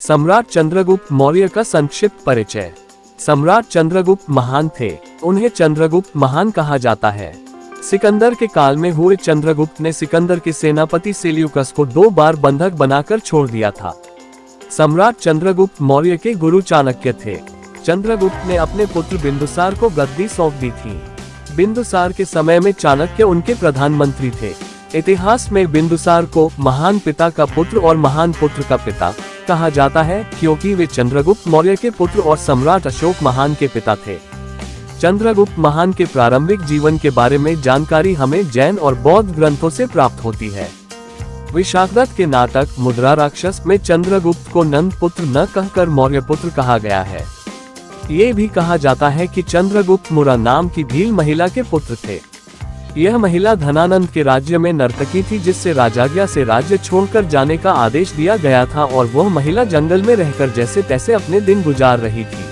सम्राट चंद्रगुप्त मौर्य का संक्षिप्त परिचय। सम्राट चंद्रगुप्त महान थे, उन्हें चंद्रगुप्त महान कहा जाता है। सिकंदर के काल में हुए चंद्रगुप्त ने सिकंदर के सेनापति सेल्यूकस को 2 बार बंधक बनाकर छोड़ दिया था। सम्राट चंद्रगुप्त मौर्य के गुरु चाणक्य थे। चंद्रगुप्त ने अपने पुत्र बिंदुसार को गद्दी सौंप दी थी। बिंदुसार के समय में चाणक्य उनके प्रधानमंत्री थे। इतिहास में बिंदुसार को महान पिता का पुत्र और महान पुत्र का पिता कहा जाता है, क्योंकि वे चंद्रगुप्त मौर्य के पुत्र और सम्राट अशोक महान के पिता थे। चंद्रगुप्त महान के प्रारंभिक जीवन के बारे में जानकारी हमें जैन और बौद्ध ग्रंथों से प्राप्त होती है। विशाखदत्त के नाटक मुद्रा राक्षस में चंद्रगुप्त को नंद पुत्र न कहकर मौर्य पुत्र कहा गया है। ये भी कहा जाता है कि चंद्रगुप्त मुरा नाम की भील महिला के पुत्र थे। यह महिला धनानंद के राज्य में नर्तकी थी, जिससे राजाज्ञा से राज्य छोड़कर जाने का आदेश दिया गया था और वह महिला जंगल में रहकर जैसे तैसे अपने दिन गुजार रही थी।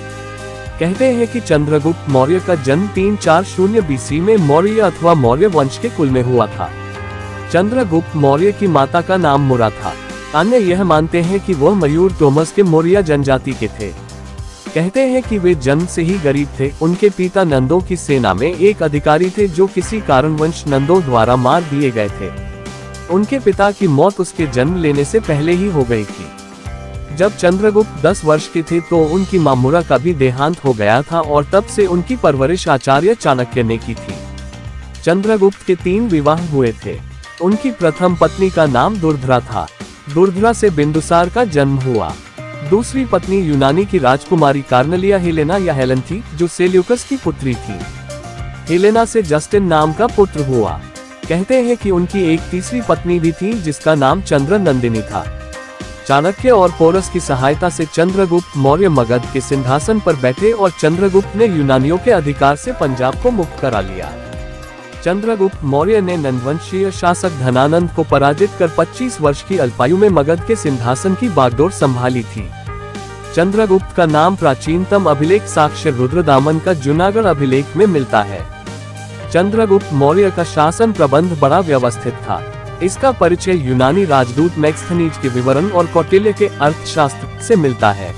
कहते हैं कि चंद्रगुप्त मौर्य का जन्म 340 बीसी में मौर्य अथवा मौर्य वंश के कुल में हुआ था। चंद्रगुप्त मौर्य की माता का नाम मुरा था। अन्य यह मानते हैं कि वह मयूर टोमस के मौर्य जनजाति के थे। कहते हैं कि वे जन्म से ही गरीब थे। उनके पिता नंदों की सेना में एक अधिकारी थे, जो किसी कारणवश नंदों द्वारा मार दिए गए थे। उनके पिता की मौत उसके जन्म लेने से पहले ही हो गई थी। जब चंद्रगुप्त 10 वर्ष के थे तो उनकी मां मुरा का भी देहांत हो गया था और तब से उनकी परवरिश आचार्य चाणक्य ने की थी। चंद्रगुप्त के 3 विवाह हुए थे। उनकी प्रथम पत्नी का नाम दुर्धरा था। दुर्धरा से बिंदुसार का जन्म हुआ। दूसरी पत्नी यूनानी की राजकुमारी कार्नेलिया हेलेना या हेलन थी, जो सेल्यूकस की पुत्री थी। हेलेना से जस्टिन नाम का पुत्र हुआ। कहते हैं कि उनकी एक तीसरी पत्नी भी थी, जिसका नाम चंद्र नंदिनी था। चाणक्य और पोरस की सहायता से चंद्रगुप्त मौर्य मगध के सिंहासन पर बैठे और चंद्रगुप्त ने यूनानियों के अधिकार से पंजाब को मुक्त करा लिया। चंद्रगुप्त मौर्य ने नंदवंशीय शासक धनानंद को पराजित कर 25 वर्ष की अल्पायु में मगध के सिंहासन की बागडोर संभाली थी। चंद्रगुप्त का नाम प्राचीनतम अभिलेख साक्ष्य रुद्रदामन का जूनागढ़ अभिलेख में मिलता है। चंद्रगुप्त मौर्य का शासन प्रबंध बड़ा व्यवस्थित था। इसका परिचय यूनानी राजदूत मैक्सथनीज के विवरण और कौटिल्य के अर्थशास्त्र से मिलता है।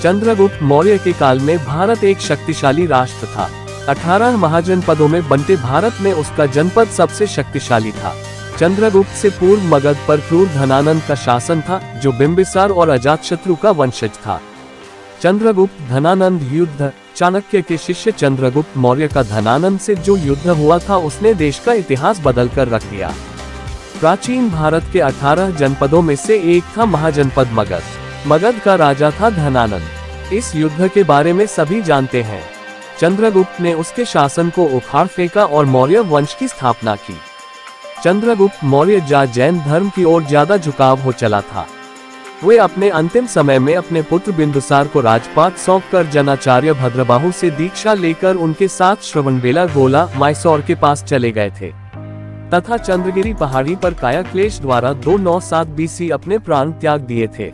चंद्रगुप्त मौर्य के काल में भारत एक शक्तिशाली राष्ट्र था। 18 महाजनपदों में बंटे भारत में उसका जनपद सबसे शक्तिशाली था। चंद्रगुप्त से पूर्व मगध पर क्रूर धनानंद का शासन था, जो बिंबिसार और अजातशत्रु का वंशज था। चंद्रगुप्त धनानंद युद्ध। चाणक्य के शिष्य चंद्रगुप्त मौर्य का धनानंद से जो युद्ध हुआ था, उसने देश का इतिहास बदल कर रख दिया। प्राचीन भारत के 18 जनपदों में से एक था महाजनपद मगध। मगध का राजा था धनानंद। इस युद्ध के बारे में सभी जानते हैं। चंद्रगुप्त ने उसके शासन को उखाड़ फेंका और मौर्य वंश की स्थापना की। चंद्रगुप्त मौर्य जैन धर्म की ओर ज्यादा झुकाव हो चला था। वे अपने अंतिम समय में अपने पुत्र बिंदुसार को राजपाट सौंपकर जनाचार्य भद्रबाहु से दीक्षा लेकर उनके साथ श्रवणबेला गोला मैसूर के पास चले गए थे तथा चंद्रगिरी पहाड़ी पर कायाक्लेश द्वारा 297 बीसी अपने प्राण त्याग दिए थे।